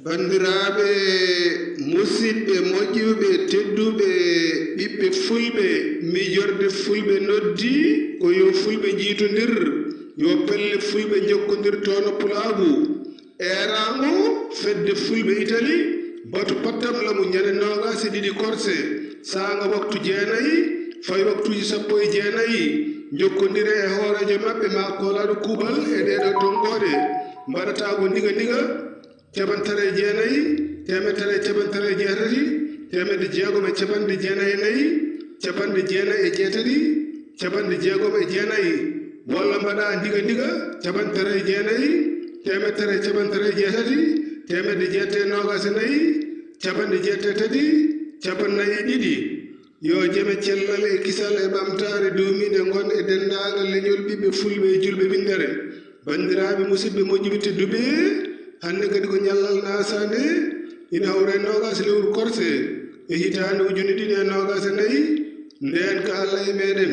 bandiraɓe musidɓe moƴƴuɓe tedduɓe ɓiɓɓe fulɓe mijorde fulɓe noddi ko yo fulɓe jiitodir yo pelle fulɓe jokkodir tono pulaagu erango fedde fulɓe Italie batu pattam lamu ñande nogase ɗiɗi korse sanga waktu jeenayi fay waktuji 19 jokkodire e hoorejo maɓɓe ma kolaɗo kuuɓal e ɗeɗo tongoɗe mbaɗata ko ndiga caɓantare jeenayi temetere caɓantare jeetati temedde jeegom e caɓanɗe jeenayi nayi caɓanɗe jeenayi e jeetati caɓanɗe jeegom e jeenayi walla mbaɗa ndiga caɓantare jeenayi temetere caɓantare jeetati temedde jeette nogase nayi caɓanɗe jeette tati caɓannayi ɗiɗi yo jeme cellal e kisal e ɓamtare duumiɗe gon e dendagal leñol ɓiɓɓe fulɓe e julɓe windere bandiraɓe musidɓe moƴƴuɓe tedduɓe hande kadi ko ñallal nasane ina hawre nogase lewru korse e hitande ujune ɗiɗi e nogase nayi nden ka Allah e meɗen